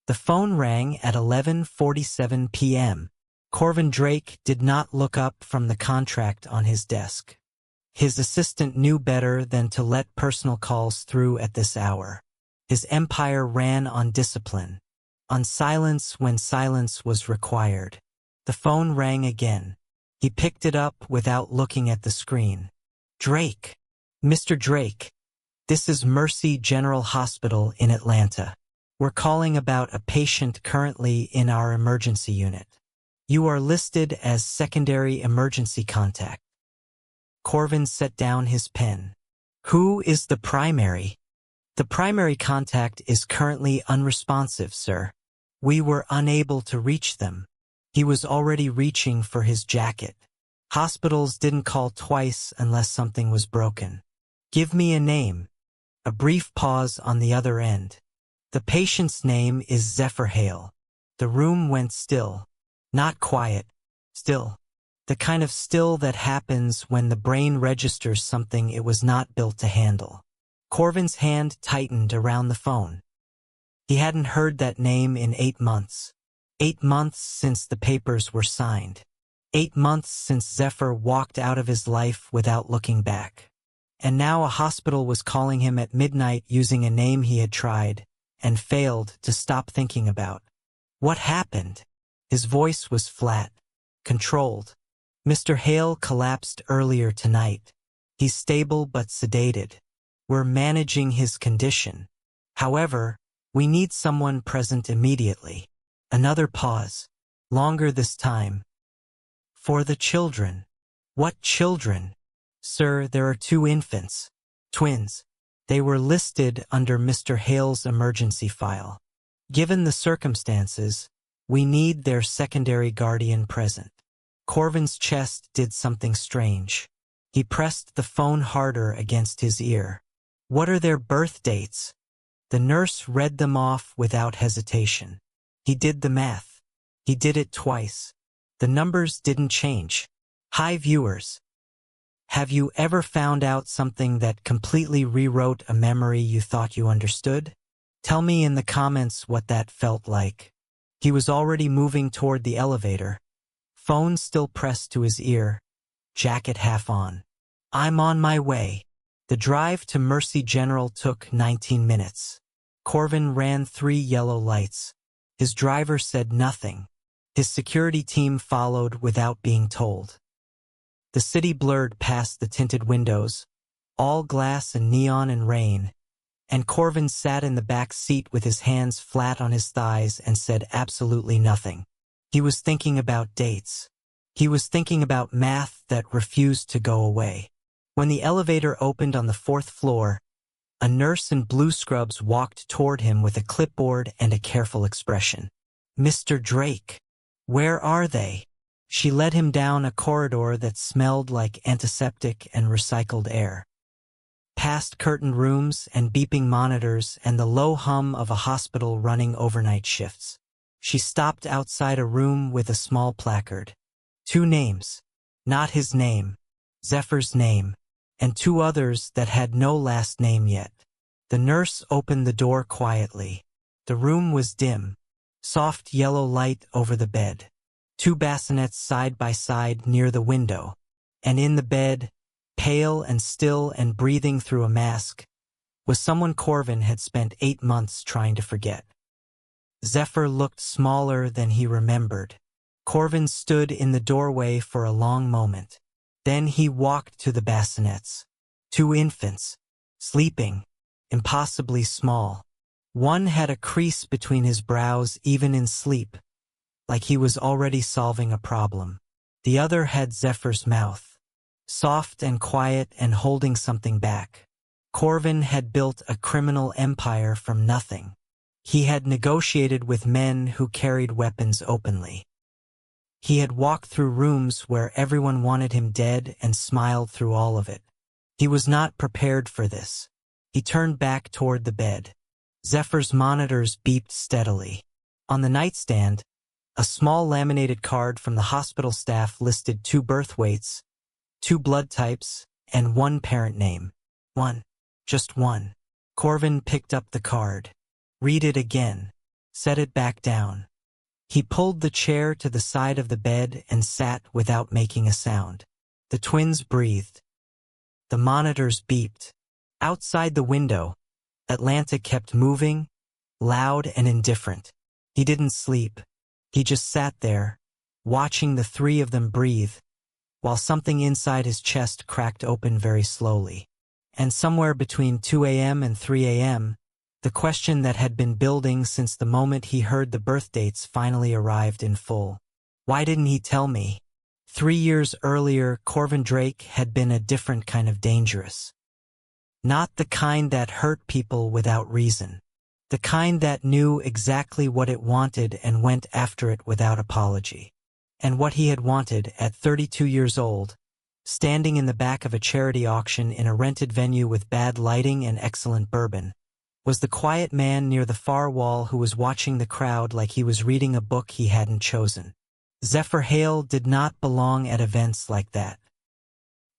The phone rang at 11:47 p.m. Corvin Drake did not look up from the contract on his desk. His assistant knew better than to let personal calls through at this hour. His empire ran on discipline, on silence when silence was required. The phone rang again. He picked it up without looking at the screen. Drake. Mr. Drake. This is Mercy General Hospital in Atlanta. We're calling about a patient currently in our emergency unit. You are listed as secondary emergency contact. Corvin set down his pen. Who is the primary? The primary contact is currently unresponsive, sir. We were unable to reach them. He was already reaching for his jacket. Hospitals didn't call twice unless something was broken. Give me a name. A brief pause on the other end. The patient's name is Zephyr Hale. The room went still. Not quiet. Still. The kind of still that happens when the brain registers something it was not built to handle. Corvin's hand tightened around the phone. He hadn't heard that name in 8 months. 8 months since the papers were signed. 8 months since Zephyr walked out of his life without looking back. And now a hospital was calling him at midnight using a name he had tried and failed to stop thinking about. What happened? His voice was flat, controlled. Mr. Hale collapsed earlier tonight. He's stable but sedated. We're managing his condition. However, we need someone present immediately. Another pause. Longer this time. For the children. What children? Sir, there are 2 infants. Twins. They were listed under Mr. Hale's emergency file. Given the circumstances, we need their secondary guardian present. Corvin's chest did something strange. He pressed the phone harder against his ear. What are their birth dates? The nurse read them off without hesitation. He did the math. He did it twice. The numbers didn't change. Hi viewers. Have you ever found out something that completely rewrote a memory you thought you understood? Tell me in the comments what that felt like. He was already moving toward the elevator. Phone still pressed to his ear. Jacket half on. I'm on my way. The drive to Mercy General took 19 minutes. Corvin ran 3 yellow lights. His driver said nothing. His security team followed without being told. The city blurred past the tinted windows, all glass and neon and rain, and Corvin sat in the back seat with his hands flat on his thighs and said absolutely nothing. He was thinking about dates. He was thinking about math that refused to go away. When the elevator opened on the 4th floor, a nurse in blue scrubs walked toward him with a clipboard and a careful expression. Mr. Drake, where are they? She led him down a corridor that smelled like antiseptic and recycled air. Past curtained rooms and beeping monitors and the low hum of a hospital running overnight shifts. She stopped outside a room with a small placard. 2 names. Not his name. Zephyr's name. And 2 others that had no last name yet. The nurse opened the door quietly. The room was dim. Soft yellow light over the bed. 2 bassinets side by side near the window. And in the bed, pale and still and breathing through a mask, was someone Corvin had spent 8 months trying to forget. Zephyr looked smaller than he remembered. Corvin stood in the doorway for a long moment. Then he walked to the bassinets. 2 infants, sleeping, impossibly small. One had a crease between his brows even in sleep, like he was already solving a problem. The other had Zephyr's mouth, soft and quiet and holding something back. Corvin had built a criminal empire from nothing. He had negotiated with men who carried weapons openly. He had walked through rooms where everyone wanted him dead and smiled through all of it. He was not prepared for this. He turned back toward the bed. Zephyr's monitors beeped steadily. On the nightstand, a small laminated card from the hospital staff listed 2 birth weights, 2 blood types, and 1 parent name. 1. Just 1. Corvin picked up the card. Read it again. set it back down. He pulled the chair to the side of the bed and sat without making a sound. The twins breathed. The monitors beeped. Outside the window, Atlanta kept moving, loud and indifferent. He didn't sleep. He just sat there, watching the three of them breathe, while something inside his chest cracked open very slowly. And somewhere between 2 a.m. and 3 a.m., the question that had been building since the moment he heard the birth dates finally arrived in full. Why didn't he tell me? 3 years earlier, Corvin Drake had been a different kind of dangerous. Not the kind that hurt people without reason. The kind that knew exactly what it wanted and went after it without apology. And what he had wanted at 32 years old, standing in the back of a charity auction in a rented venue with bad lighting and excellent bourbon, was the quiet man near the far wall who was watching the crowd like he was reading a book he hadn't chosen. Zephyr Hale did not belong at events like that.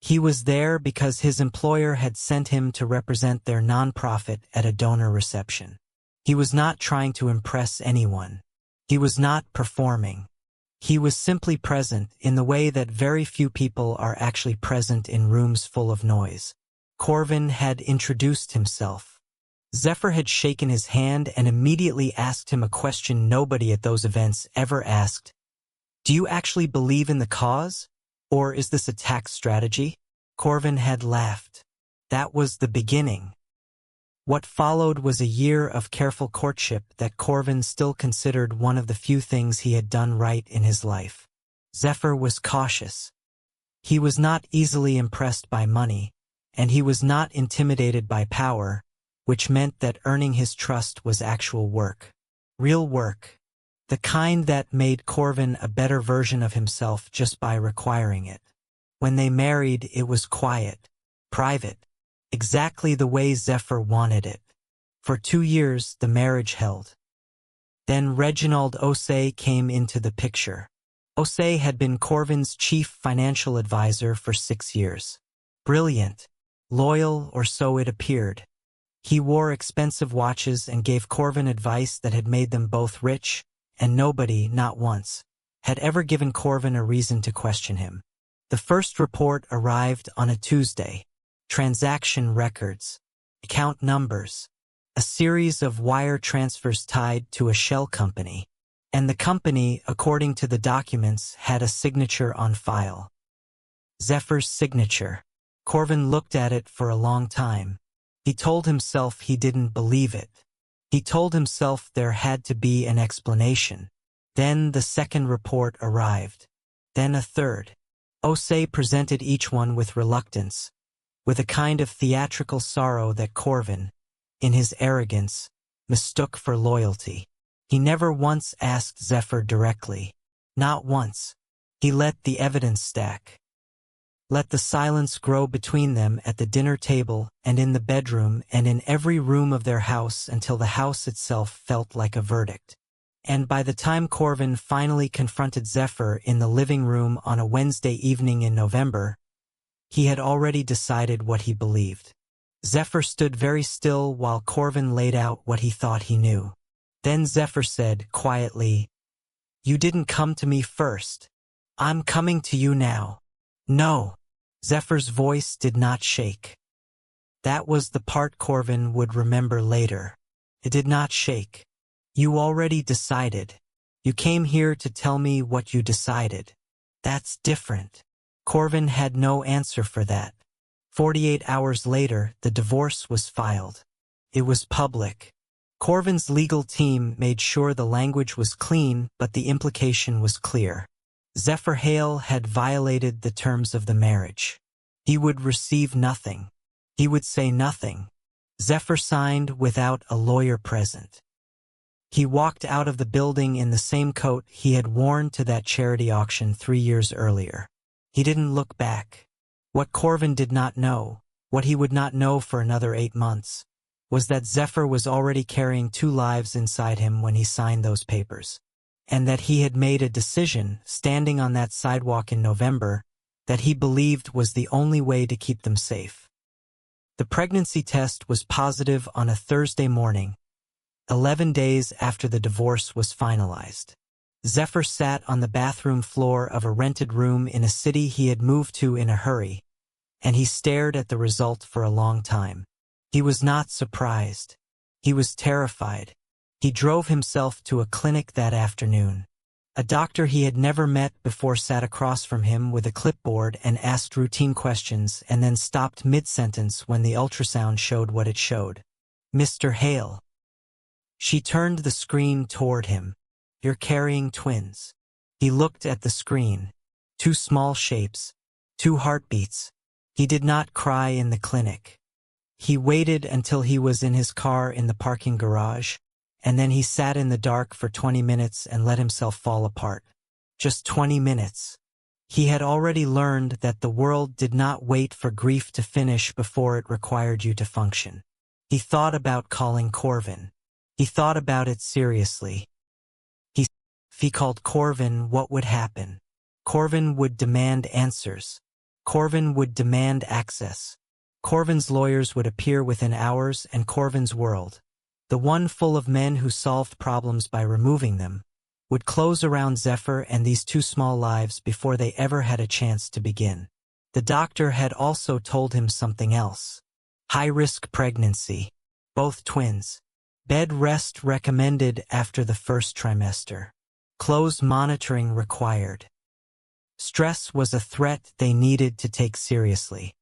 He was there because his employer had sent him to represent their nonprofit at a donor reception. He was not trying to impress anyone. He was not performing. He was simply present in the way that very few people are actually present in rooms full of noise. Corvin had introduced himself. Zephyr had shaken his hand and immediately asked him a question nobody at those events ever asked. Do you actually believe in the cause? Or is this a tax strategy? Corvin had laughed. That was the beginning. What followed was a year of careful courtship that Corvin still considered one of the few things he had done right in his life. Zephyr was cautious. He was not easily impressed by money, and he was not intimidated by power, which meant that earning his trust was actual work. Real work. The kind that made Corvin a better version of himself just by requiring it. When they married, it was quiet, private, exactly the way Zephyr wanted it. For 2 years, the marriage held. Then Reginald Osei came into the picture. Osei had been Corvin's chief financial advisor for 6 years. Brilliant, loyal, or so it appeared. He wore expensive watches and gave Corvin advice that had made them both rich, and nobody, not once, had ever given Corvin a reason to question him. The first report arrived on a Tuesday. Transaction records, account numbers, a series of wire transfers tied to a shell company, and the company, according to the documents, had a signature on file. Zephyr's signature. Corvin looked at it for a long time. He told himself he didn't believe it. He told himself there had to be an explanation. Then the second report arrived. Then a third. Osei presented each one with reluctance, with a kind of theatrical sorrow that Corvin, in his arrogance, mistook for loyalty. He never once asked Zephyr directly. Not once. He let the evidence stack. Let the silence grow between them at the dinner table and in the bedroom and in every room of their house until the house itself felt like a verdict. And by the time Corvin finally confronted Zephyr in the living room on a Wednesday evening in November, he had already decided what he believed. Zephyr stood very still while Corvin laid out what he thought he knew. Then Zephyr said quietly, "You didn't come to me first. I'm coming to you now." No. Zephyr's voice did not shake. That was the part Corvin would remember later. It did not shake. You already decided. You came here to tell me what you decided. That's different. Corvin had no answer for that. 48 hours later, the divorce was filed. It was public. Corvin's legal team made sure the language was clean, but the implication was clear. Zephyr Hale had violated the terms of the marriage. He would receive nothing. He would say nothing. Zephyr signed without a lawyer present. He walked out of the building in the same coat he had worn to that charity auction 3 years earlier. He didn't look back. What Corvin did not know, what he would not know for another 8 months, was that Zephyr was already carrying 2 lives inside him when he signed those papers. And that he had made a decision, standing on that sidewalk in November, that he believed was the only way to keep them safe. The pregnancy test was positive on a Thursday morning, 11 days after the divorce was finalized. Zephyr sat on the bathroom floor of a rented room in a city he had moved to in a hurry, and he stared at the result for a long time. He was not surprised. He was terrified. He drove himself to a clinic that afternoon. A doctor he had never met before sat across from him with a clipboard and asked routine questions and then stopped mid-sentence when the ultrasound showed what it showed. "Mr. Hale." She turned the screen toward him. "You're carrying twins." He looked at the screen. Two small shapes. Two heartbeats. He did not cry in the clinic. He waited until he was in his car in the parking garage, and then he sat in the dark for 20 minutes and let himself fall apart. Just 20 minutes. He had already learned that the world did not wait for grief to finish before it required you to function. He thought about calling Corvin. He thought about it seriously. If he called Corvin, what would happen? Corvin would demand answers. Corvin would demand access. Corvin's lawyers would appear within hours, and Corvin's world, the one full of men who solved problems by removing them, would close around Zephyr and these two small lives before they ever had a chance to begin. The doctor had also told him something else. High-risk pregnancy. Both twins. Bed rest recommended after the first trimester. Close monitoring required. Stress was a threat they needed to take seriously.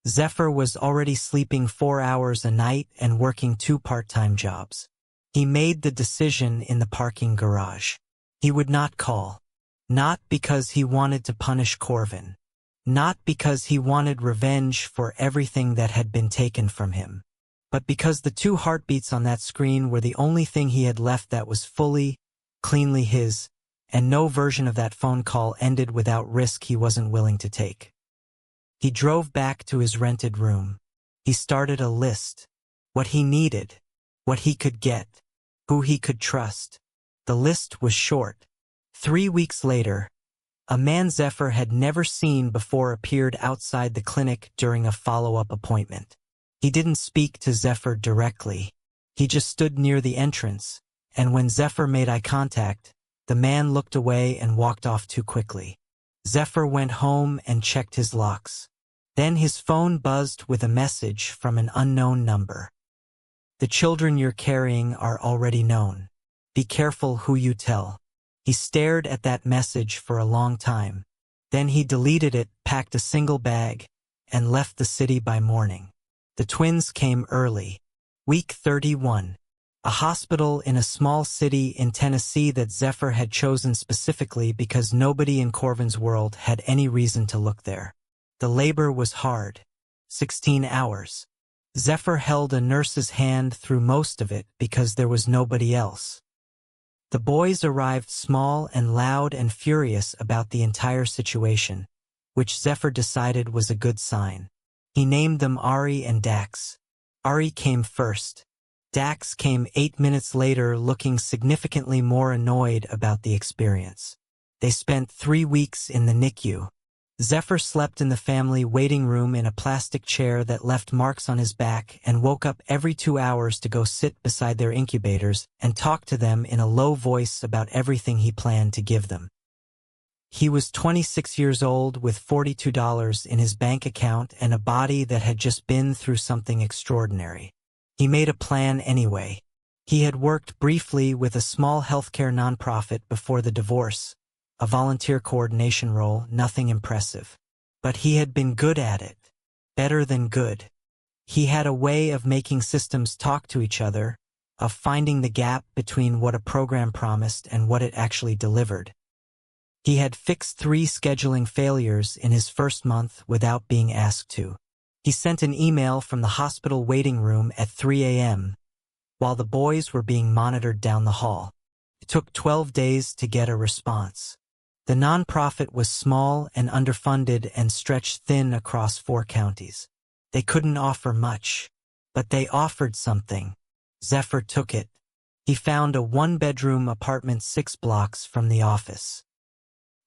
Zephyr was already sleeping 4 hours a night and working 2 part-time jobs. He made the decision in the parking garage. He would not call. Not because he wanted to punish Corvin. Not because he wanted revenge for everything that had been taken from him. But because the 2 heartbeats on that screen were the only thing he had left that was fully, cleanly his, and no version of that phone call ended without risk he wasn't willing to take. He drove back to his rented room. He started a list. What he needed. What he could get. Who he could trust. The list was short. 3 weeks later, a man Zephyr had never seen before appeared outside the clinic during a follow-up appointment. He didn't speak to Zephyr directly. He just stood near the entrance, and when Zephyr made eye contact, the man looked away and walked off too quickly. Zephyr went home and checked his locks. Then his phone buzzed with a message from an unknown number. "The children you're carrying are already known. Be careful who you tell." He stared at that message for a long time. Then he deleted it, packed a single bag, and left the city by morning. The twins came early. Week 31. A hospital in a small city in Tennessee that Zephyr had chosen specifically because nobody in Corvin's world had any reason to look there. The labor was hard. 16 hours. Zephyr held a nurse's hand through most of it because there was nobody else. The boys arrived small and loud and furious about the entire situation, which Zephyr decided was a good sign. He named them Ari and Dax. Ari came first. Dax came 8 minutes later, looking significantly more annoyed about the experience. They spent 3 weeks in the NICU. Zephyr slept in the family waiting room in a plastic chair that left marks on his back and woke up every 2 hours to go sit beside their incubators and talk to them in a low voice about everything he planned to give them. He was 26 years old with $42 in his bank account and a body that had just been through something extraordinary. He made a plan anyway. He had worked briefly with a small healthcare nonprofit before the divorce, a volunteer coordination role, nothing impressive. But he had been good at it. Better than good. He had a way of making systems talk to each other, of finding the gap between what a program promised and what it actually delivered. He had fixed 3 scheduling failures in his first month without being asked to. He sent an email from the hospital waiting room at 3 a.m. while the boys were being monitored down the hall. It took 12 days to get a response. The nonprofit was small and underfunded and stretched thin across 4 counties. They couldn't offer much, but they offered something. Zephyr took it. He found a 1-bedroom apartment 6 blocks from the office.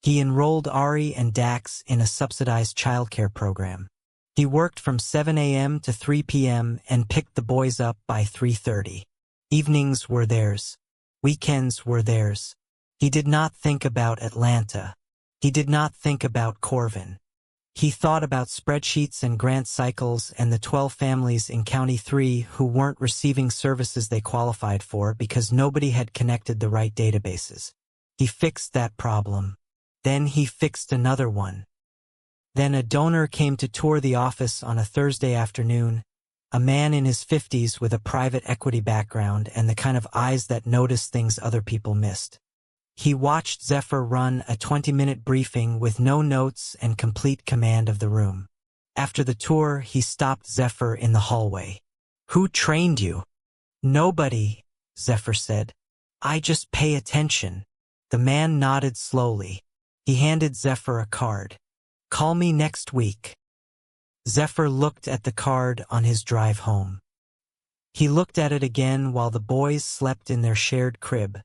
He enrolled Ari and Dax in a subsidized childcare program. He worked from 7 a.m. to 3 p.m. and picked the boys up by 3:30. Evenings were theirs. Weekends were theirs. He did not think about Atlanta. He did not think about Corvin. He thought about spreadsheets and grant cycles and the 12 families in County 3 who weren't receiving services they qualified for because nobody had connected the right databases. He fixed that problem. Then he fixed another one. Then a donor came to tour the office on a Thursday afternoon, a man in his 50s with a private equity background and the kind of eyes that notice things other people missed. He watched Zephyr run a 20-minute briefing with no notes and complete command of the room. After the tour, he stopped Zephyr in the hallway. "Who trained you?" "Nobody," Zephyr said. "I just pay attention." The man nodded slowly. He handed Zephyr a card. "Call me next week." Zephyr looked at the card on his drive home. He looked at it again while the boys slept in their shared crib,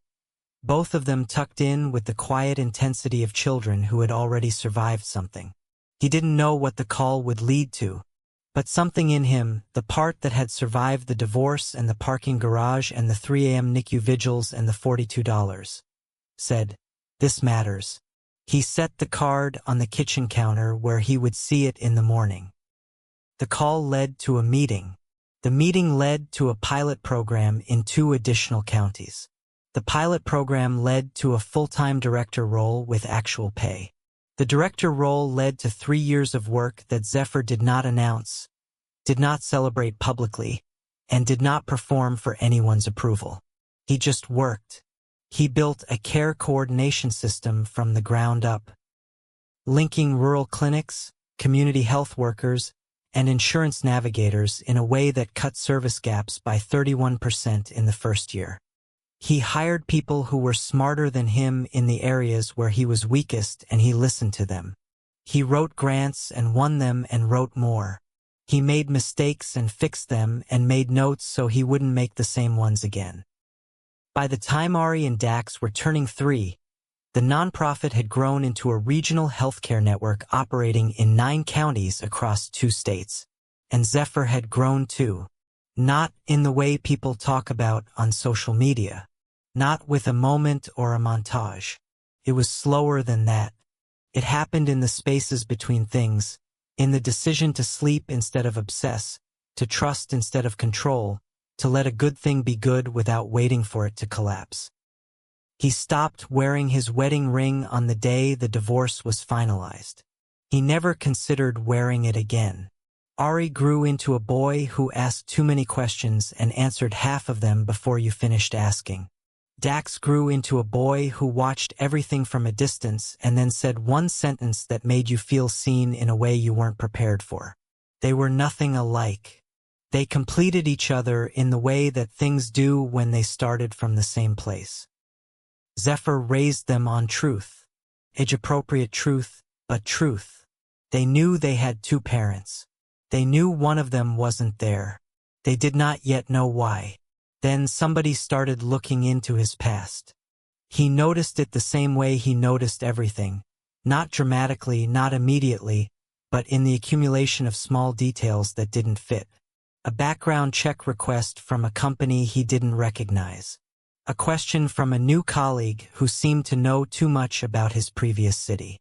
both of them tucked in with the quiet intensity of children who had already survived something. He didn't know what the call would lead to, but something in him, the part that had survived the divorce and the parking garage and the 3 a.m. NICU vigils and the $42, said, "This matters." He set the card on the kitchen counter where he would see it in the morning. The call led to a meeting. The meeting led to a pilot program in 2 additional counties. The pilot program led to a full-time director role with actual pay. The director role led to 3 years of work that Zephyr did not announce, did not celebrate publicly, and did not perform for anyone's approval. He just worked. He built a care coordination system from the ground up, linking rural clinics, community health workers, and insurance navigators in a way that cut service gaps by 31% in the first year. He hired people who were smarter than him in the areas where he was weakest, and he listened to them. He wrote grants and won them and wrote more. He made mistakes and fixed them and made notes so he wouldn't make the same ones again. By the time Ari and Dax were turning 3, the nonprofit had grown into a regional healthcare network operating in 9 counties across 2 states. And Zephyr had grown too. Not in the way people talk about on social media. Not with a moment or a montage. It was slower than that. It happened in the spaces between things, in the decision to sleep instead of obsess, to trust instead of control, to let a good thing be good without waiting for it to collapse. He stopped wearing his wedding ring on the day the divorce was finalized. He never considered wearing it again. Ari grew into a boy who asked too many questions and answered half of them before you finished asking. Dax grew into a boy who watched everything from a distance and then said one sentence that made you feel seen in a way you weren't prepared for. They were nothing alike. They completed each other in the way that things do when they started from the same place. Zephyr raised them on truth. Age-appropriate truth, but truth. They knew they had 2 parents. They knew one of them wasn't there. They did not yet know why. Then somebody started looking into his past. He noticed it the same way he noticed everything. Not dramatically, not immediately, but in the accumulation of small details that didn't fit. A background check request from a company he didn't recognize. A question from a new colleague who seemed to know too much about his previous city.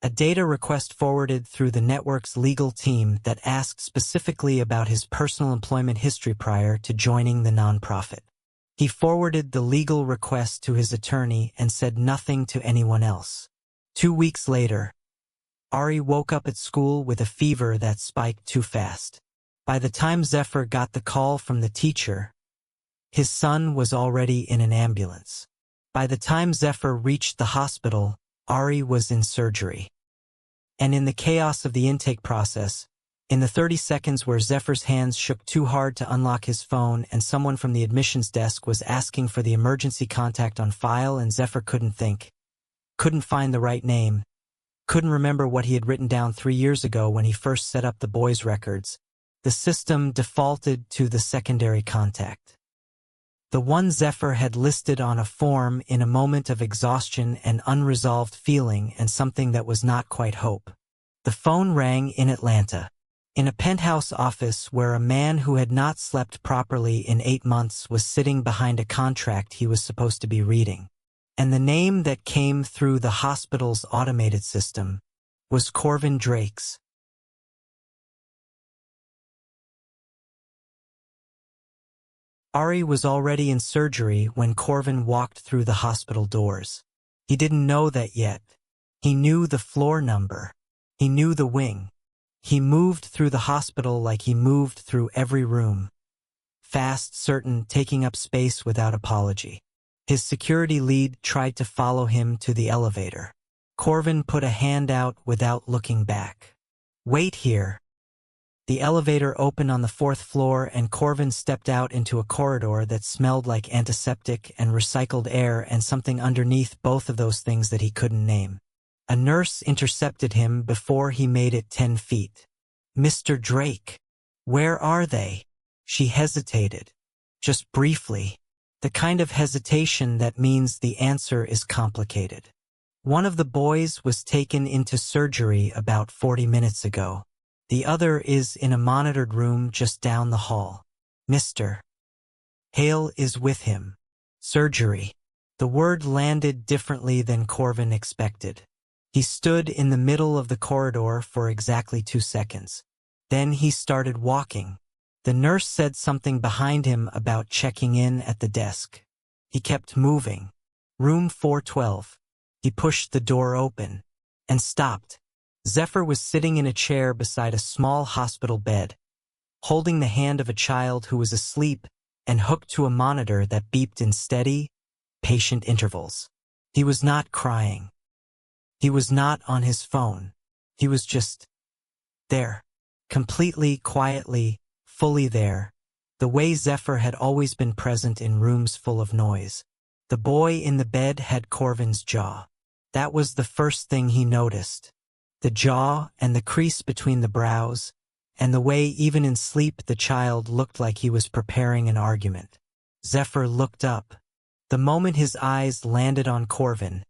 A data request forwarded through the network's legal team that asked specifically about his personal employment history prior to joining the nonprofit. He forwarded the legal request to his attorney and said nothing to anyone else. 2 weeks later, Ari woke up at school with a fever that spiked too fast. By the time Zephyr got the call from the teacher, his son was already in an ambulance. By the time Zephyr reached the hospital, Ari was in surgery. And in the chaos of the intake process, in the 30 seconds where Zephyr's hands shook too hard to unlock his phone and someone from the admissions desk was asking for the emergency contact on file and Zephyr couldn't think, couldn't find the right name, couldn't remember what he had written down 3 years ago when he first set up the boys' records, the system defaulted to the secondary contact. The one Zephyr had listed on a form in a moment of exhaustion and unresolved feeling and something that was not quite hope. The phone rang in Atlanta. In a penthouse office where a man who had not slept properly in 8 months was sitting behind a contract he was supposed to be reading. And the name that came through the hospital's automated system was Corvin Drake's. Ari was already in surgery when Corvin walked through the hospital doors. He didn't know that yet. He knew the floor number. He knew the wing. He moved through the hospital like he moved through every room. Fast, certain, taking up space without apology. His security lead tried to follow him to the elevator. Corvin put a hand out without looking back. "Wait here." The elevator opened on the 4th floor and Corvin stepped out into a corridor that smelled like antiseptic and recycled air and something underneath both of those things that he couldn't name. A nurse intercepted him before he made it 10 feet. "Mr. Drake, where are they?" She hesitated. Just briefly. The kind of hesitation that means the answer is complicated. One of the boys was taken into surgery about 40 minutes ago. The other is in a monitored room just down the hall. Mr. Hale is with him. Surgery. The word landed differently than Corvin expected. He stood in the middle of the corridor for exactly 2 seconds. Then he started walking. The nurse said something behind him about checking in at the desk. He kept moving. Room 412. He pushed the door open and stopped. Zephyr was sitting in a chair beside a small hospital bed, holding the hand of a child who was asleep and hooked to a monitor that beeped in steady, patient intervals. He was not crying. He was not on his phone. He was just there, completely, quietly, fully there, the way Zephyr had always been present in rooms full of noise. The boy in the bed had Corvin's jaw. That was the first thing he noticed. The jaw and the crease between the brows, and the way even in sleep the child looked like he was preparing an argument. Zephyr looked up. The moment his eyes landed on Corvin,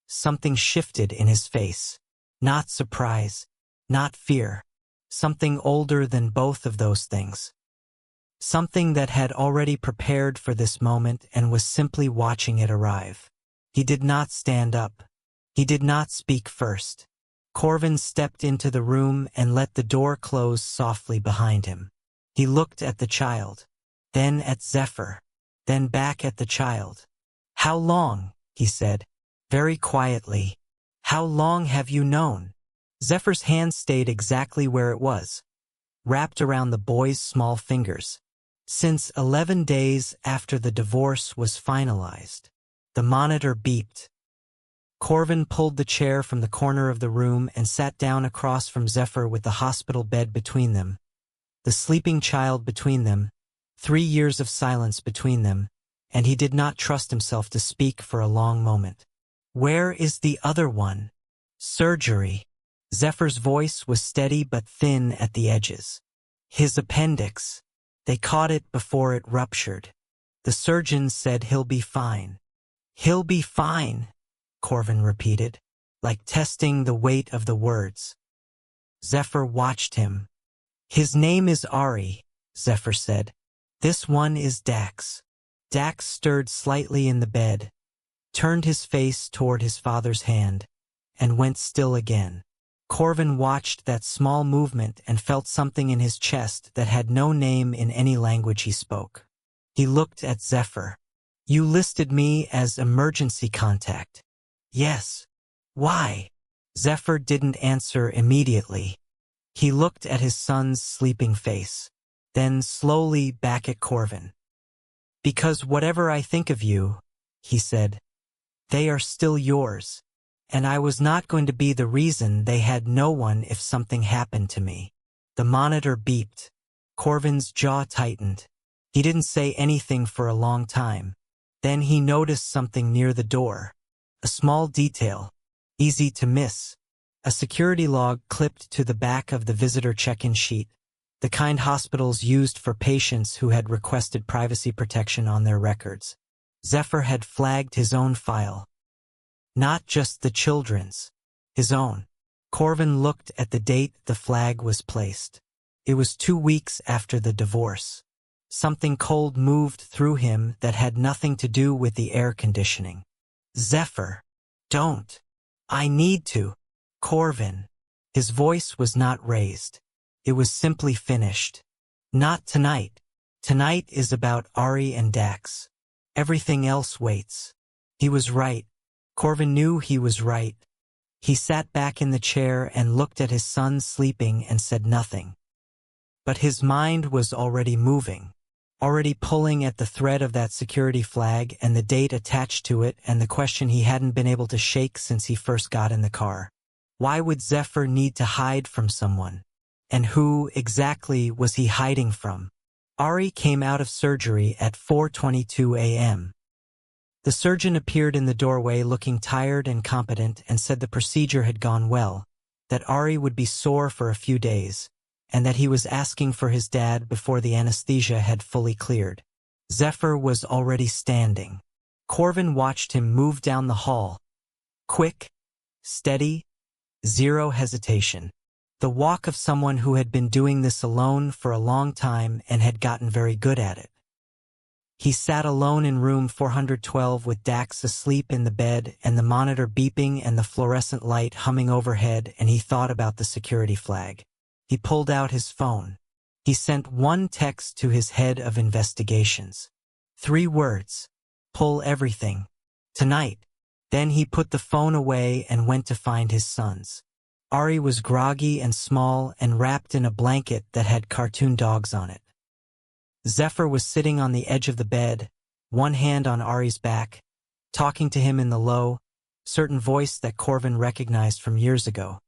something shifted in his face. Not surprise, not fear. Something older than both of those things. Something that had already prepared for this moment and was simply watching it arrive. He did not stand up. He did not speak first. Corvin stepped into the room and let the door close softly behind him. He looked at the child, then at Zephyr, then back at the child. "How long?" he said, very quietly. "How long have you known?" Zephyr's hand stayed exactly where it was, wrapped around the boy's small fingers. "Since 11 days after the divorce was finalized." The monitor beeped. Corvin pulled the chair from the corner of the room and sat down across from Zephyr with the hospital bed between them, the sleeping child between them, 3 years of silence between them, and he did not trust himself to speak for a long moment. "Where is the other one?" "Surgery." Zephyr's voice was steady but thin at the edges. "His appendix. They caught it before it ruptured. The surgeon said he'll be fine." "He'll be fine," Corvin repeated, like testing the weight of the words. Zephyr watched him. "His name is Ari," Zephyr said. "This one is Dax." Dax stirred slightly in the bed, turned his face toward his father's hand, and went still again. Corvin watched that small movement and felt something in his chest that had no name in any language he spoke. He looked at Zephyr. "You listed me as emergency contact." "Yes." "Why?" Zephyr didn't answer immediately. He looked at his son's sleeping face, then slowly back at Corvin. "Because whatever I think of you," he said, "they are still yours. And I was not going to be the reason they had no one if something happened to me." The monitor beeped. Corvin's jaw tightened. He didn't say anything for a long time. Then he noticed something near the door. A small detail, easy to miss. A security log clipped to the back of the visitor check-in sheet, the kind hospitals used for patients who had requested privacy protection on their records. Zephyr had flagged his own file. Not just the children's, his own. Corvin looked at the date the flag was placed. It was 2 weeks after the divorce. Something cold moved through him that had nothing to do with the air conditioning. Zephyr. Don't. I need to. Corvin. His voice was not raised. It was simply finished. Not tonight. Tonight is about Ari and Dax. Everything else waits. He was right. Corvin knew he was right. He sat back in the chair and looked at his son sleeping and said nothing. But his mind was already moving, already pulling at the thread of that security flag and the date attached to it and the question he hadn't been able to shake since he first got in the car. Why would Zephyr need to hide from someone? And who exactly was he hiding from? Ari came out of surgery at 4:22 a.m. The surgeon appeared in the doorway looking tired and competent and said the procedure had gone well, that Ari would be sore for a few days, and that he was asking for his dad before the anesthesia had fully cleared. Zephyr was already standing. Corvin watched him move down the hall. Quick, steady, zero hesitation. The walk of someone who had been doing this alone for a long time and had gotten very good at it. He sat alone in room 412 with Dax asleep in the bed and the monitor beeping and the fluorescent light humming overhead, and he thought about the security flag. He pulled out his phone. He sent one text to his head of investigations. 3 words. Pull everything. Tonight. Then he put the phone away and went to find his sons. Ari was groggy and small and wrapped in a blanket that had cartoon dogs on it. Zephyr was sitting on the edge of the bed, one hand on Ari's back, talking to him in the low, certain voice that Corvin recognized from years ago.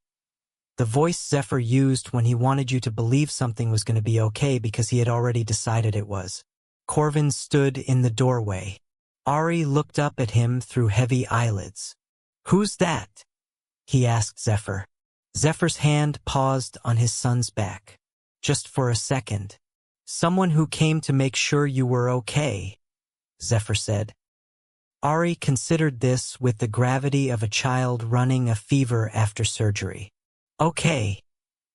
The voice Zephyr used when he wanted you to believe something was going to be okay because he had already decided it was. Corvin stood in the doorway. Ari looked up at him through heavy eyelids. "Who's that?" he asked Zephyr. Zephyr's hand paused on his son's back. "Just for a second. Someone who came to make sure you were okay," Zephyr said. Ari considered this with the gravity of a child running a fever after surgery. "Okay,"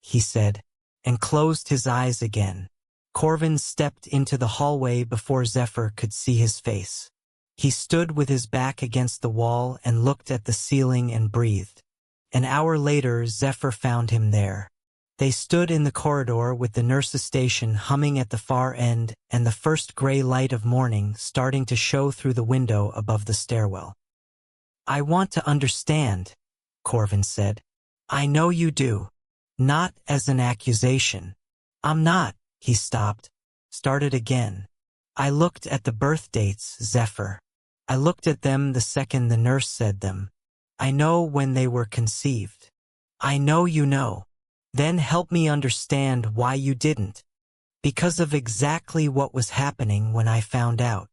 he said, and closed his eyes again. Corvin stepped into the hallway before Zephyr could see his face. He stood with his back against the wall and looked at the ceiling and breathed. An hour later, Zephyr found him there. They stood in the corridor with the nurse's station humming at the far end and the first gray light of morning starting to show through the window above the stairwell. "I want to understand," Corvin said. "I know you do. Not as an accusation." "I'm not," he stopped, started again. "I looked at the birth dates, Zephyr. I looked at them the second the nurse said them. I know when they were conceived. I know you know. Then help me understand why you didn't. Because of exactly what was happening when I found out."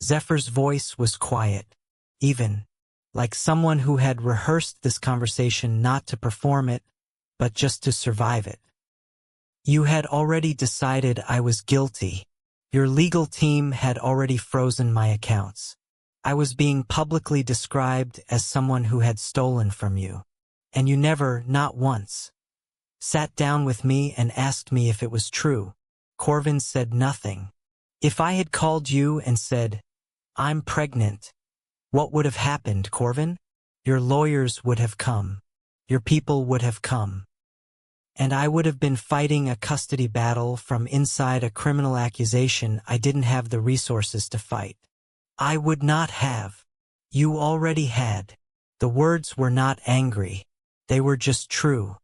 Zephyr's voice was quiet, even, like someone who had rehearsed this conversation not to perform it, but just to survive it. "You had already decided I was guilty. Your legal team had already frozen my accounts. I was being publicly described as someone who had stolen from you. And you never, not once, sat down with me and asked me if it was true." Corvin said nothing. "If I had called you and said, 'I'm pregnant,' what would have happened, Corvin? Your lawyers would have come. Your people would have come. And I would have been fighting a custody battle from inside a criminal accusation I didn't have the resources to fight. I would not have. You already had." The words were not angry. They were just true.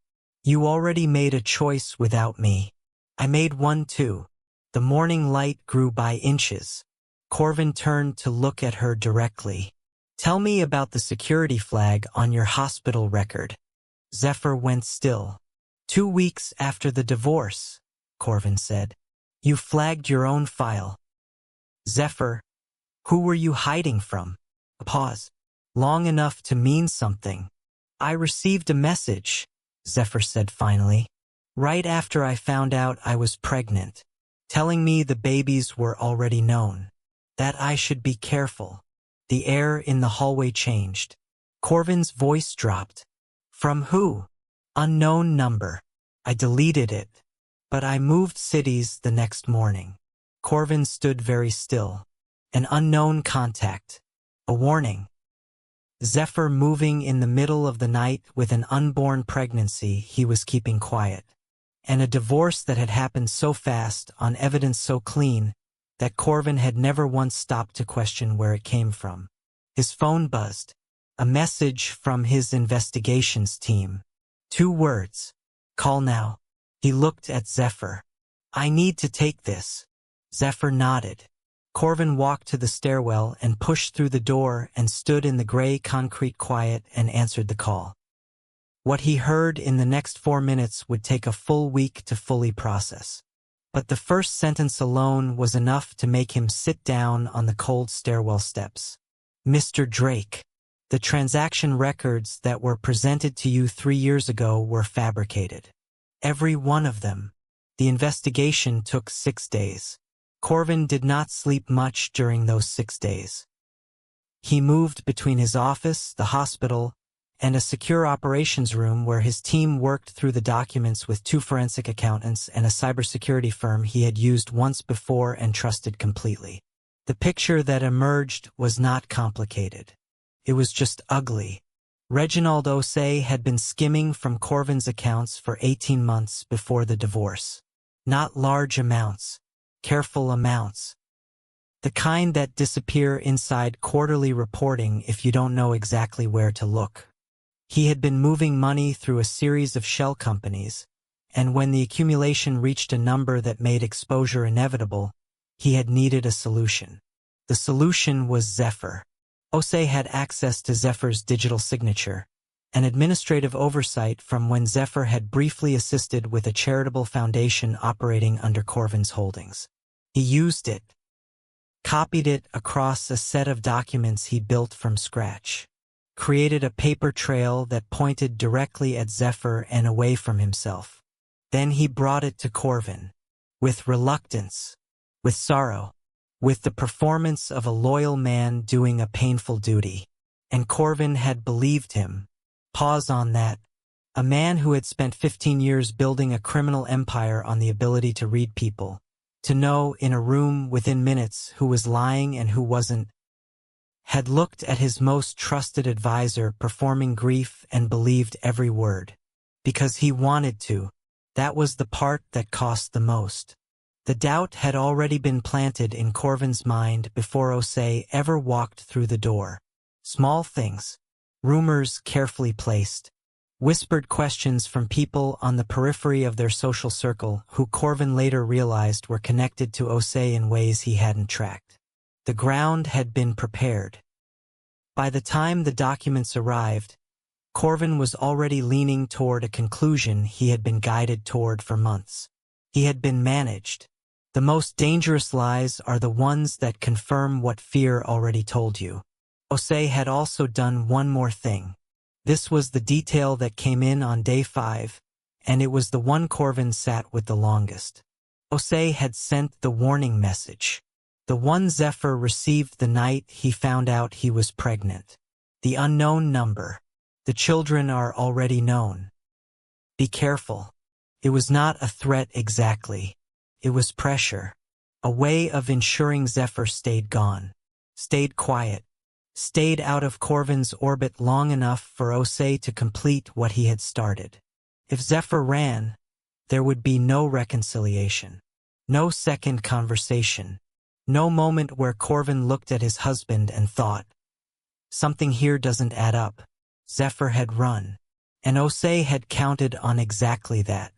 "You already made a choice without me. I made one too." The morning light grew by inches. Corvin turned to look at her directly. "Tell me about the security flag on your hospital record." Zephyr went still. 2 weeks after the divorce," Corvin said. "You flagged your own file." "Zephyr, who were you hiding from?" A pause. "Long enough to mean something." "I received a message," Zephyr said finally, "right after I found out I was pregnant, telling me the babies were already known, that I should be careful." The air in the hallway changed. Corvin's voice dropped. "From who?" "Unknown number. I deleted it. But I moved cities the next morning. Corvin stood very still. An unknown contact. A warning. Zephyr moving in the middle of the night with an unborn pregnancy he was keeping quiet. And a divorce that had happened so fast, on evidence so clean, that Corvin had never once stopped to question where it came from. His phone buzzed. A message from his investigations team. 2 words. Call now. He looked at Zephyr. I need to take this. Zephyr nodded. Corvin walked to the stairwell and pushed through the door and stood in the gray concrete quiet and answered the call. What he heard in the next 4 minutes would take a full week to fully process. But the first sentence alone was enough to make him sit down on the cold stairwell steps. Mr. Drake, the transaction records that were presented to you 3 years ago were fabricated. Every one of them. The investigation took 6 days. Corvin did not sleep much during those 6 days. He moved between his office, the hospital, and a secure operations room where his team worked through the documents with 2 forensic accountants and a cybersecurity firm he had used once before and trusted completely. The picture that emerged was not complicated. It was just ugly. Reginald Osei had been skimming from Corvin's accounts for 18 months before the divorce. Not large amounts, careful amounts. The kind that disappear inside quarterly reporting if you don't know exactly where to look. He had been moving money through a series of shell companies, and when the accumulation reached a number that made exposure inevitable, he had needed a solution. The solution was Zephyr. Osei had access to Zephyr's digital signature, an administrative oversight from when Zephyr had briefly assisted with a charitable foundation operating under Corvin's holdings. He used it, copied it across a set of documents he built from scratch, created a paper trail that pointed directly at Zephyr and away from himself. Then he brought it to Corvin, with reluctance, with sorrow, with the performance of a loyal man doing a painful duty. And Corvin had believed him. Pause on that. A man who had spent 15 years building a criminal empire on the ability to read people, to know in a room within minutes who was lying and who wasn't, had looked at his most trusted advisor performing grief and believed every word. Because he wanted to. That was the part that cost the most. The doubt had already been planted in Corvin's mind before Osei ever walked through the door. Small things. Rumors carefully placed. Whispered questions from people on the periphery of their social circle who Corvin later realized were connected to Osei in ways he hadn't tracked. The ground had been prepared. By the time the documents arrived, Corvin was already leaning toward a conclusion he had been guided toward for months. He had been managed. The most dangerous lies are the ones that confirm what fear already told you. Osei had also done one more thing. This was the detail that came in on day 5, and it was the one Corvin sat with the longest. Osei had sent the warning message. The one Zephyr received the night he found out he was pregnant. The unknown number. The children are already known. Be careful. It was not a threat exactly. It was pressure. A way of ensuring Zephyr stayed gone. Stayed quiet. Stayed out of Corvin's orbit long enough for Osei to complete what he had started. If Zephyr ran, there would be no reconciliation. No second conversation. No moment where Corvin looked at his husband and thought, something here doesn't add up. Zephyr had run. And Osei had counted on exactly that.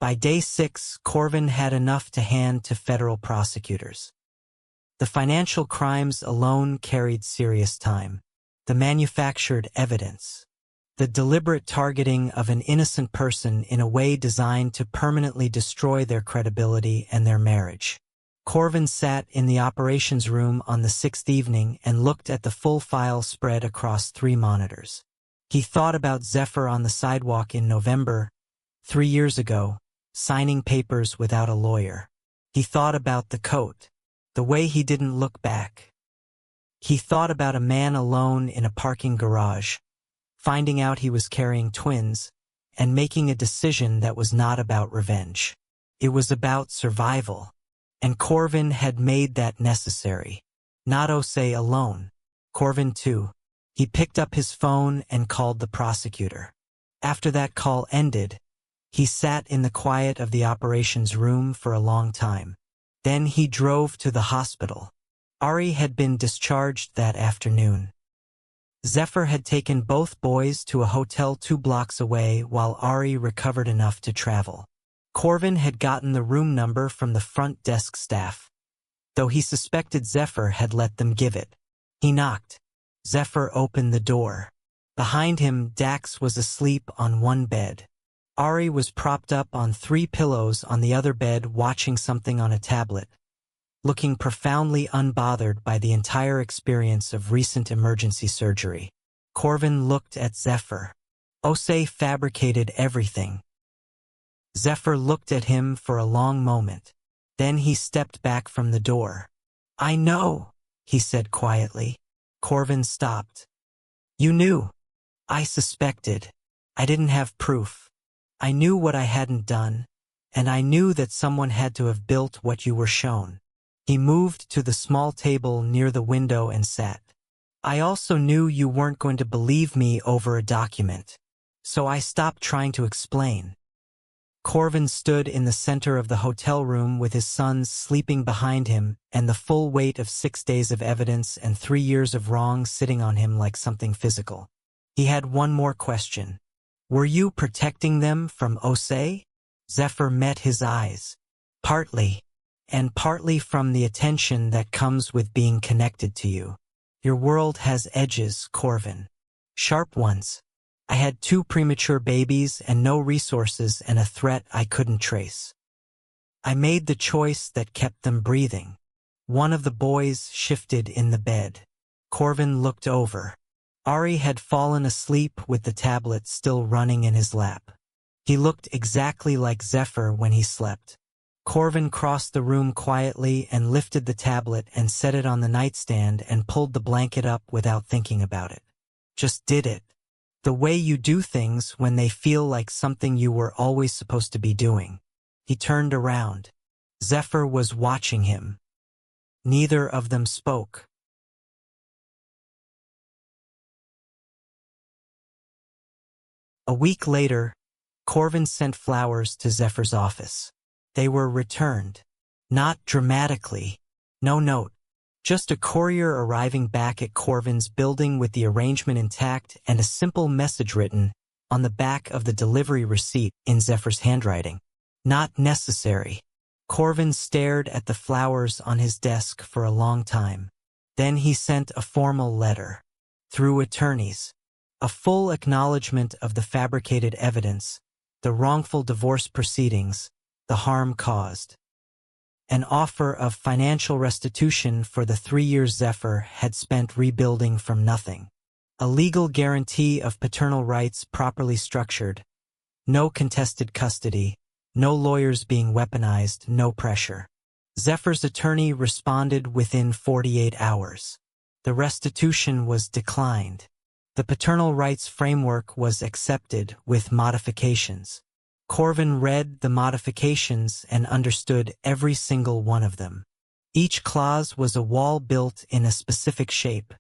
By day 6, Corvin had enough to hand to federal prosecutors. The financial crimes alone carried serious time. The manufactured evidence. The deliberate targeting of an innocent person in a way designed to permanently destroy their credibility and their marriage. Corvin sat in the operations room on the 6th evening and looked at the full file spread across 3 monitors. He thought about Zephyr on the sidewalk in November, 3 years ago, signing papers without a lawyer. He thought about the coat, the way he didn't look back. He thought about a man alone in a parking garage, finding out he was carrying twins, and making a decision that was not about revenge. It was about survival. And Corvin had made that necessary. Not Osei alone. Corvin too. He picked up his phone and called the prosecutor. After that call ended, he sat in the quiet of the operations room for a long time. Then he drove to the hospital. Ari had been discharged that afternoon. Zephyr had taken both boys to a hotel 2 blocks away while Ari recovered enough to travel. Corvin had gotten the room number from the front desk staff, though he suspected Zephyr had let them give it. He knocked. Zephyr opened the door. Behind him, Dax was asleep on one bed. Ari was propped up on 3 pillows on the other bed watching something on a tablet, looking profoundly unbothered by the entire experience of recent emergency surgery. Corvin looked at Zephyr. Osei fabricated everything. Zephyr looked at him for a long moment. Then he stepped back from the door. "I know," he said quietly. Corvin stopped. "You knew." "I suspected. I didn't have proof. I knew what I hadn't done, and I knew that someone had to have built what you were shown." He moved to the small table near the window and sat. "I also knew you weren't going to believe me over a document, so I stopped trying to explain." Corvin stood in the center of the hotel room with his sons sleeping behind him and the full weight of 6 days of evidence and 3 years of wrong sitting on him like something physical. He had one more question. "Were you protecting them from Osei?" Zephyr met his eyes. "Partly, and partly from the attention that comes with being connected to you. Your world has edges, Corvin. Sharp ones. I had 2 premature babies and no resources and a threat I couldn't trace. I made the choice that kept them breathing." One of the boys shifted in the bed. Corvin looked over. Ari had fallen asleep with the tablet still running in his lap. He looked exactly like Zephyr when he slept. Corvin crossed the room quietly and lifted the tablet and set it on the nightstand and pulled the blanket up without thinking about it. Just did it. The way you do things when they feel like something you were always supposed to be doing. He turned around. Zephyr was watching him. Neither of them spoke. A week later, Corvin sent flowers to Zephyr's office. They were returned. Not dramatically. No note. Just a courier arriving back at Corvin's building with the arrangement intact and a simple message written on the back of the delivery receipt in Zephyr's handwriting. Not necessary. Corvin stared at the flowers on his desk for a long time. Then he sent a formal letter. Through attorneys. A full acknowledgement of the fabricated evidence, the wrongful divorce proceedings, the harm caused. An offer of financial restitution for the 3 years Zephyr had spent rebuilding from nothing. A legal guarantee of paternal rights properly structured. No contested custody. No lawyers being weaponized. No pressure. Zephyr's attorney responded within 48 hours. The restitution was declined. The paternal rights framework was accepted with modifications. Corvin read the modifications and understood every single one of them. Each clause was a wall built in a specific shape.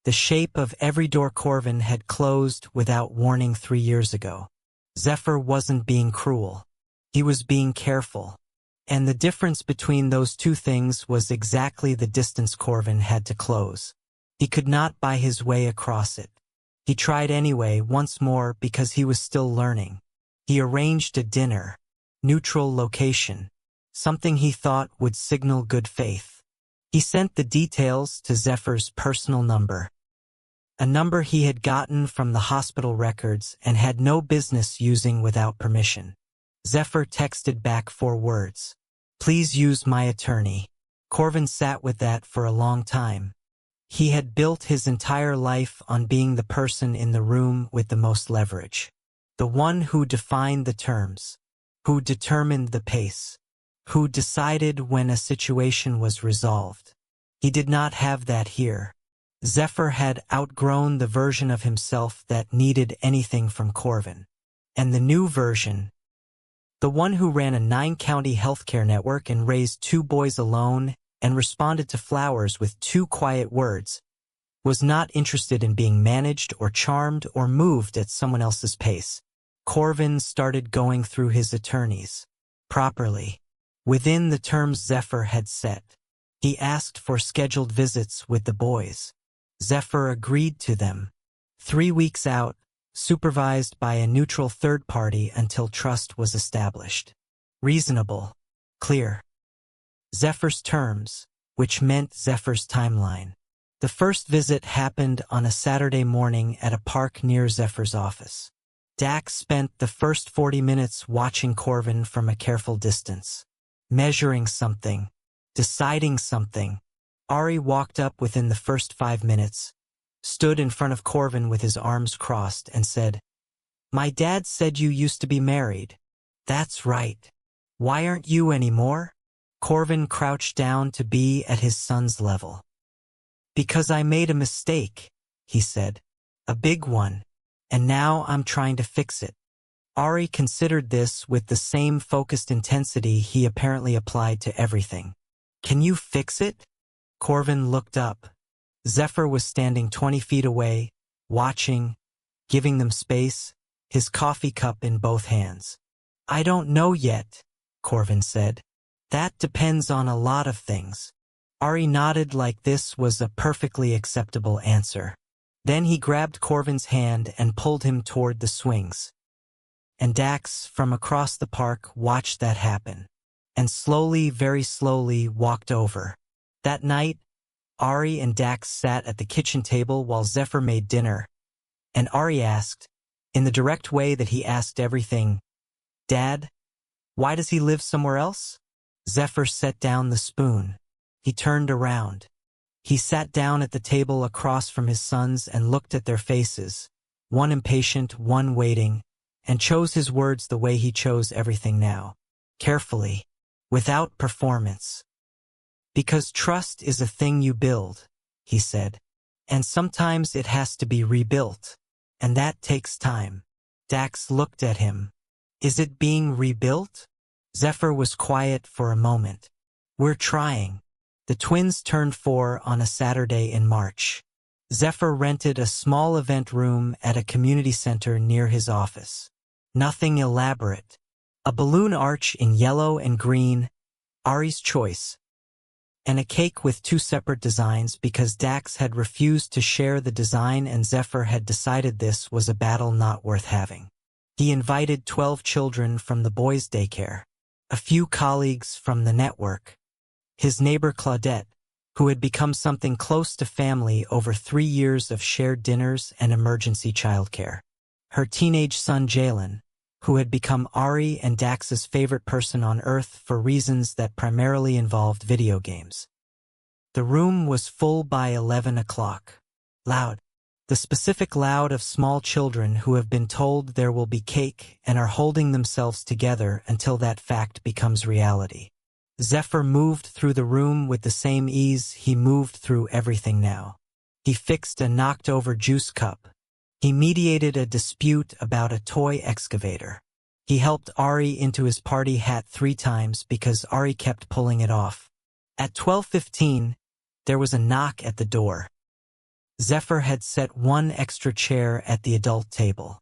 The shape of every door Corvin had closed without warning 3 years ago. Zephyr wasn't being cruel. He was being careful. And the difference between those 2 things was exactly the distance Corvin had to close. He could not buy his way across it. He tried anyway once more because he was still learning. He arranged a dinner, neutral location, something he thought would signal good faith. He sent the details to Zephyr's personal number, a number he had gotten from the hospital records and had no business using without permission. Zephyr texted back 4 words. "Please use my attorney." Corvin sat with that for a long time. He had built his entire life on being the person in the room with the most leverage. The one who defined the terms, who determined the pace, who decided when a situation was resolved. He did not have that here. Zephyr had outgrown the version of himself that needed anything from Corvin. And the new version, The one who ran a 9-county healthcare network and raised 2 boys alone and responded to flowers with 2 quiet words, was not interested in being managed or charmed or moved at someone else's pace. Corvin started going through his attorneys properly, within the terms Zephyr had set. He asked for scheduled visits with the boys. Zephyr agreed to them. 3 weeks out, supervised by a neutral third party until trust was established. Reasonable. Clear. Zephyr's terms, which meant Zephyr's timeline. The first visit happened on a Saturday morning at a park near Zephyr's office. Dax spent the first 40 minutes watching Corvin from a careful distance, measuring something, deciding something. Ari walked up within the first 5 minutes, stood in front of Corvin with his arms crossed, and said, "My dad said you used to be married." "That's right. Why aren't you anymore?" Corvin crouched down to be at his son's level. "Because I made a mistake," he said. "A big one. And now I'm trying to fix it." Ari considered this with the same focused intensity he apparently applied to everything. "Can you fix it?" Corvin looked up. Zephyr was standing 20 feet away, watching, giving them space, his coffee cup in both hands. "I don't know yet," Corvin said. "That depends on a lot of things." Ari nodded like this was a perfectly acceptable answer. Then he grabbed Corvin's hand and pulled him toward the swings. And Dax, from across the park, watched that happen, and slowly, very slowly, walked over. That night, Ari and Dax sat at the kitchen table while Zephyr made dinner, and Ari asked, in the direct way that he asked everything, "Dad, why does he live somewhere else?" Zephyr set down the spoon. He turned around. He sat down at the table across from his sons and looked at their faces, one impatient, one waiting, and chose his words the way he chose everything now, carefully, without performance. "Because trust is a thing you build," he said, "and sometimes it has to be rebuilt, and that takes time." Dax looked at him. "Is it being rebuilt?" Zephyr was quiet for a moment. "We're trying." The twins turned 4 on a Saturday in March. Zephyr rented a small event room at a community center near his office. Nothing elaborate. A balloon arch in yellow and green, Ari's choice, and a cake with 2 separate designs because Dax had refused to share the design and Zephyr had decided this was a battle not worth having. He invited 12 children from the boys' daycare, a few colleagues from the network, his neighbor Claudette, who had become something close to family over 3 years of shared dinners and emergency childcare, her teenage son Jalen, who had become Ari and Dax's favorite person on Earth for reasons that primarily involved video games. The room was full by 11 o'clock. Loud. The specific loud of small children who have been told there will be cake and are holding themselves together until that fact becomes reality. Zephyr moved through the room with the same ease he moved through everything now. He fixed a knocked-over juice cup. He mediated a dispute about a toy excavator. He helped Ari into his party hat 3 times because Ari kept pulling it off. At 12:15, there was a knock at the door. Zephyr had set 1 extra chair at the adult table.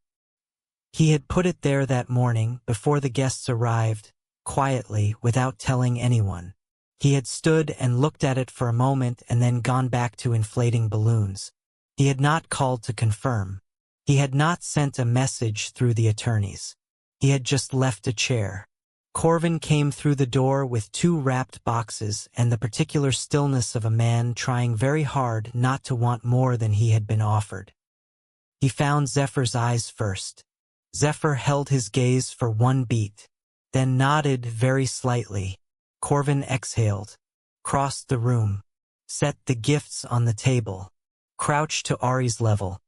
He had put it there that morning before the guests arrived, quietly, without telling anyone. He had stood and looked at it for a moment and then gone back to inflating balloons. He had not called to confirm. He had not sent a message through the attorneys. He had just left a chair. Corvin came through the door with 2 wrapped boxes and the particular stillness of a man trying very hard not to want more than he had been offered. He found Zephyr's eyes first. Zephyr held his gaze for 1 beat, then nodded very slightly. Corvin exhaled, crossed the room, set the gifts on the table, crouched to Ari's level,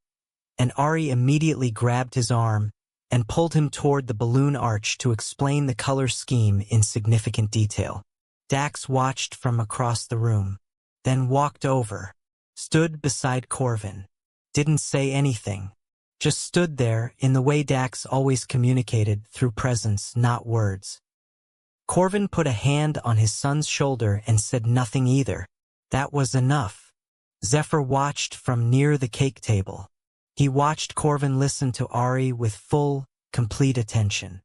and Ari immediately grabbed his arm and pulled him toward the balloon arch to explain the color scheme in significant detail. Dax watched from across the room, then walked over, stood beside Corvin, didn't say anything, just stood there in the way Dax always communicated, through presence, not words. Corvin put a hand on his son's shoulder and said nothing either. That was enough. Zephyr watched from near the cake table. He watched Corvin listen to Ari with full, complete attention.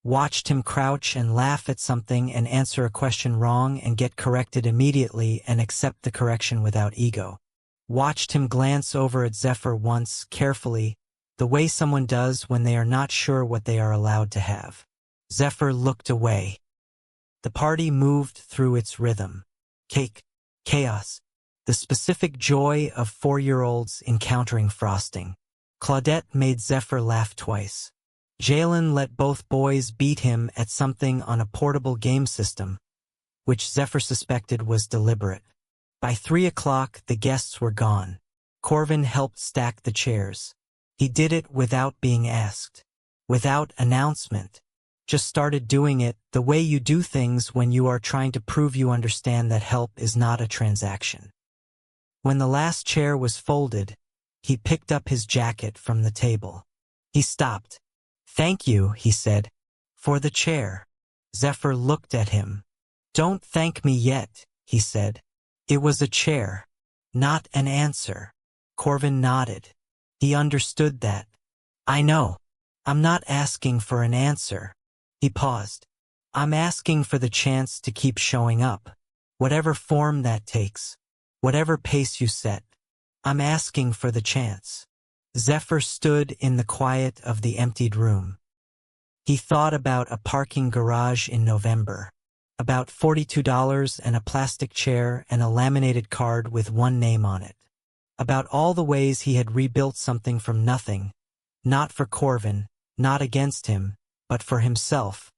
Watched him crouch and laugh at something and answer a question wrong and get corrected immediately and accept the correction without ego. Watched him glance over at Zephyr once, carefully, the way someone does when they are not sure what they are allowed to have. Zephyr looked away. The party moved through its rhythm. Cake, chaos, the specific joy of 4-year-olds encountering frosting. Claudette made Zephyr laugh twice. Jalen let both boys beat him at something on a portable game system, which Zephyr suspected was deliberate. By 3 o'clock, the guests were gone. Corvin helped stack the chairs. He did it without being asked, without announcement. Just started doing it the way you do things when you are trying to prove you understand that help is not a transaction. When the last chair was folded, he picked up his jacket from the table. He stopped. "Thank you," he said, "for the chair." Zephyr looked at him. "Don't thank me yet," he said. It was a chair, not an answer. Corvin nodded. He understood that. "I know. I'm not asking for an answer." He paused. "I'm asking for the chance to keep showing up, whatever form that takes, whatever pace you set. I'm asking for the chance." Zephyr stood in the quiet of the emptied room. He thought about a parking garage in November, about $42 and a plastic chair and a laminated card with one name on it, about all the ways he had rebuilt something from nothing, not for Corvin, not against him, but for himself,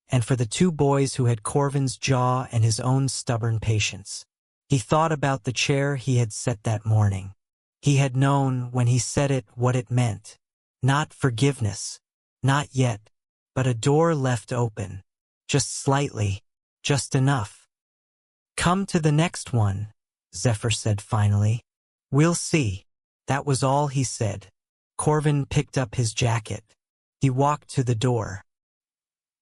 and for the 2 boys who had Corvin's jaw and his own stubborn patience. He thought about the chair he had set that morning. He had known when he said it what it meant. Not forgiveness, not yet, but a door left open, just slightly, just enough. "Come to the next one," Zephyr said finally. "We'll see." That was all he said. Corvin picked up his jacket. He walked to the door.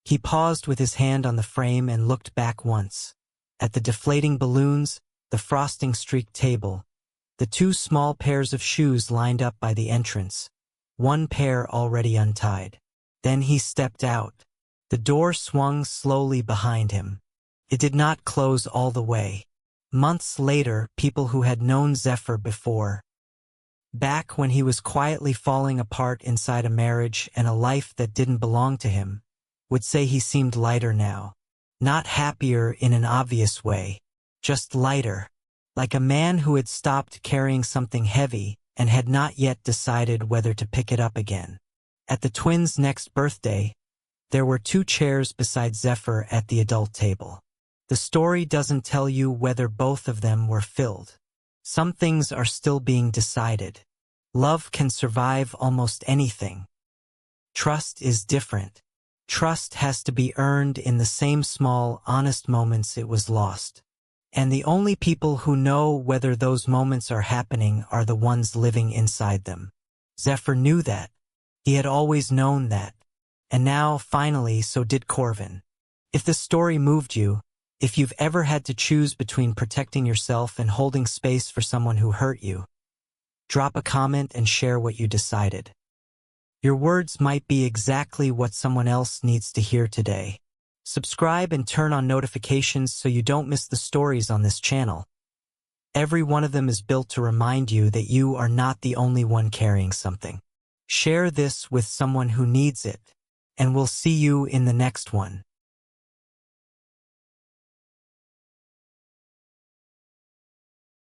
He paused with his hand on the frame and looked back once. At the deflating balloons, the frosting-streaked table, the 2 small pairs of shoes lined up by the entrance, one pair already untied. Then he stepped out. The door swung slowly behind him. It did not close all the way. Months later, people who had known Zephyr before, back when he was quietly falling apart inside a marriage and a life that didn't belong to him, would say he seemed lighter now. Not happier in an obvious way, just lighter, like a man who had stopped carrying something heavy and had not yet decided whether to pick it up again. At the twins' next birthday, there were 2 chairs beside Zephyr at the adult table. The story doesn't tell you whether both of them were filled. Some things are still being decided. Love can survive almost anything. Trust is different. Trust has to be earned in the same small, honest moments it was lost. And the only people who know whether those moments are happening are the ones living inside them. Zephyr knew that. He had always known that. And now, finally, so did Corvin. If this story moved you, if you've ever had to choose between protecting yourself and holding space for someone who hurt you, drop a comment and share what you decided. Your words might be exactly what someone else needs to hear today. Subscribe and turn on notifications so you don't miss the stories on this channel. Every one of them is built to remind you that you are not the only one carrying something. Share this with someone who needs it, and we'll see you in the next one.